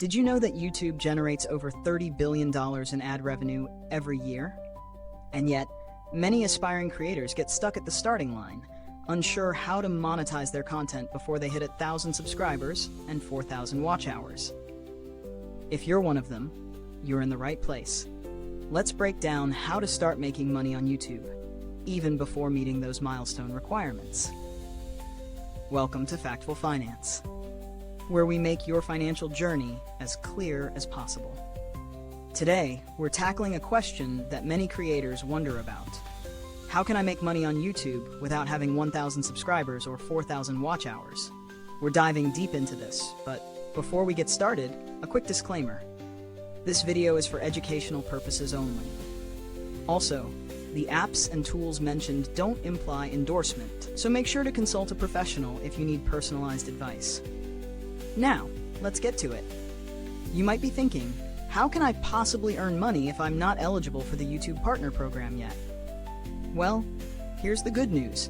Did you know that YouTube generates over $30 billion in ad revenue every year? And yet, many aspiring creators get stuck at the starting line, unsure how to monetize their content before they hit 1,000 subscribers and 4,000 watch hours. If you're one of them, you're in the right place. Let's break down how to start making money on YouTube, even before meeting those milestone requirements. Welcome to Factful Finance, where we make your financial journey as clear as possible. Today, we're tackling a question that many creators wonder about. How can I make money on YouTube without having 1,000 subscribers or 4,000 watch hours? We're diving deep into this, but before we get started, a quick disclaimer. This video is for educational purposes only. Also, the apps and tools mentioned don't imply endorsement, so make sure to consult a professional if you need personalized advice. Now, let's get to it. You might be thinking, how can I possibly earn money if I'm not eligible for the YouTube Partner Program yet? Well, here's the good news.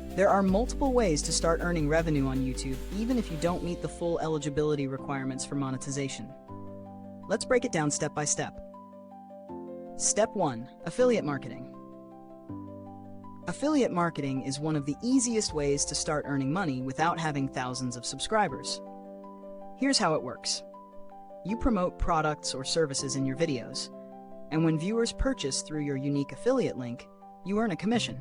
There are multiple ways to start earning revenue on YouTube, even if you don't meet the full eligibility requirements for monetization. Let's break it down step by step. Step 1. Affiliate marketing. Affiliate marketing is one of the easiest ways to start earning money without having thousands of subscribers. Here's how it works. You promote products or services in your videos, and when viewers purchase through your unique affiliate link, you earn a commission.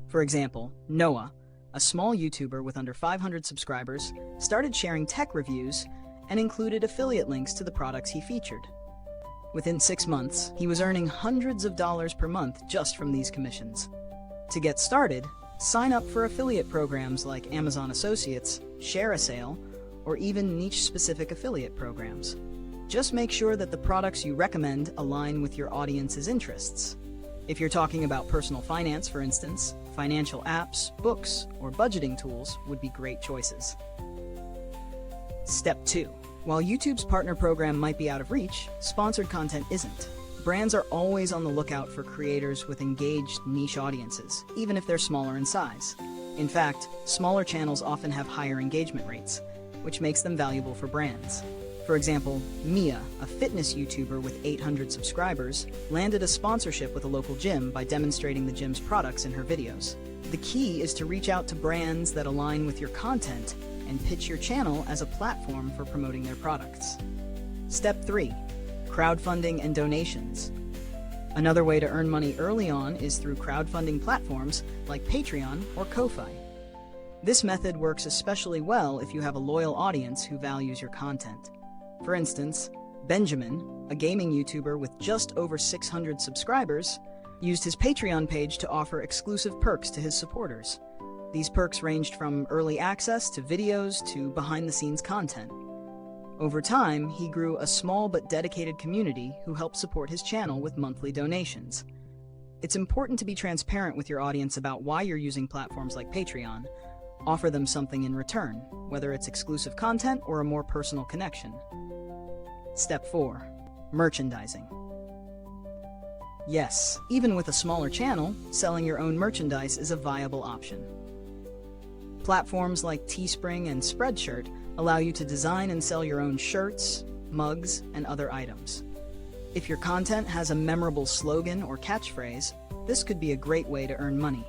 For example, Noah, a small YouTuber with under 500 subscribers, started sharing tech reviews and included affiliate links to the products he featured. Within 6 months, he was earning hundreds of dollars per month just from these commissions. To get started, sign up for affiliate programs like Amazon Associates, Share a Sale, or even niche-specific affiliate programs. Just make sure that the products you recommend align with your audience's interests. If you're talking about personal finance, for instance, financial apps, books, or budgeting tools would be great choices. Step 2. While YouTube's partner program might be out of reach, sponsored content isn't. Brands are always on the lookout for creators with engaged niche audiences, even if they're smaller in size. In fact, smaller channels often have higher engagement rates, which makes them valuable for brands. For example, Mia, a fitness YouTuber with 800 subscribers, landed a sponsorship with a local gym by demonstrating the gym's products in her videos. The key is to reach out to brands that align with your content and pitch your channel as a platform for promoting their products. Step 3. Crowdfunding and donations. Another way to earn money early on is through crowdfunding platforms like Patreon or Ko-Fi. This method works especially well if you have a loyal audience who values your content. For instance, Benjamin, a gaming YouTuber with just over 600 subscribers, used his Patreon page to offer exclusive perks to his supporters. These perks ranged from early access to videos to behind-the-scenes content. Over time, he grew a small but dedicated community who helped support his channel with monthly donations. It's important to be transparent with your audience about why you're using platforms like Patreon. Offer them something in return, whether it's exclusive content or a more personal connection. Step 4. Merchandising. Yes, even with a smaller channel, selling your own merchandise is a viable option. Platforms like Teespring and Spreadshirt allow you to design and sell your own shirts, mugs, and other items. If your content has a memorable slogan or catchphrase, this could be a great way to earn money.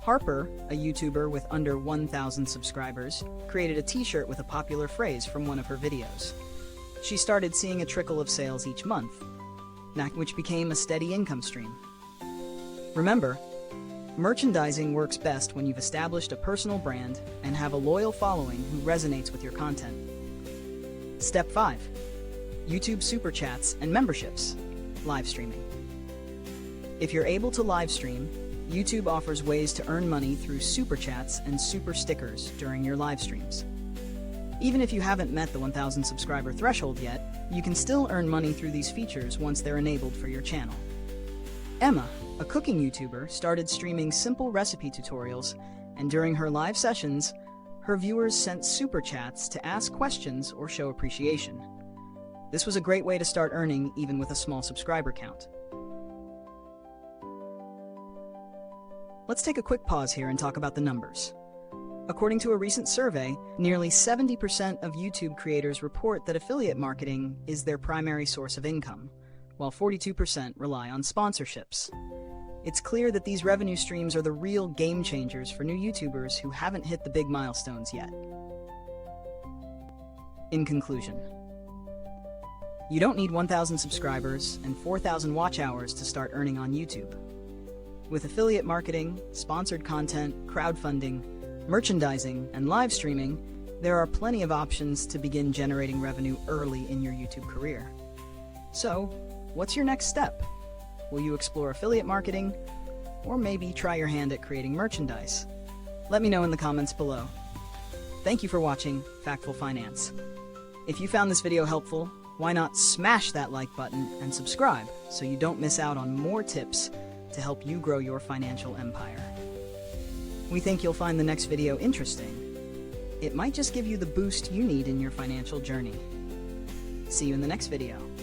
Harper, a YouTuber with under 1,000 subscribers, created a t-shirt with a popular phrase from one of her videos. She started seeing a trickle of sales each month, which became a steady income stream. Remember, merchandising works best when you've established a personal brand and have a loyal following who resonates with your content. Step 5. YouTube Super Chats and Memberships. Live streaming. If you're able to live stream, YouTube offers ways to earn money through super chats and super stickers during your live streams. Even if you haven't met the 1,000 subscriber threshold yet, you can still earn money through these features once they're enabled for your channel. Emma, a cooking YouTuber, started streaming simple recipe tutorials, and during her live sessions, her viewers sent super chats to ask questions or show appreciation. This was a great way to start earning even with a small subscriber count. Let's take a quick pause here and talk about the numbers. According to a recent survey, nearly 70% of YouTube creators report that affiliate marketing is their primary source of income, while 42% rely on sponsorships. It's clear that these revenue streams are the real game changers for new YouTubers who haven't hit the big milestones yet. In conclusion, you don't need 1,000 subscribers and 4,000 watch hours to start earning on YouTube. With affiliate marketing, sponsored content, crowdfunding, merchandising, and live streaming, there are plenty of options to begin generating revenue early in your YouTube career. So, what's your next step? Will you explore affiliate marketing, or maybe try your hand at creating merchandise? Let me know in the comments below. Thank you for watching Factful Finance. If you found this video helpful, why not smash that like button and subscribe so you don't miss out on more tips to help you grow your financial empire. We think you'll find the next video interesting. It might just give you the boost you need in your financial journey. See you in the next video.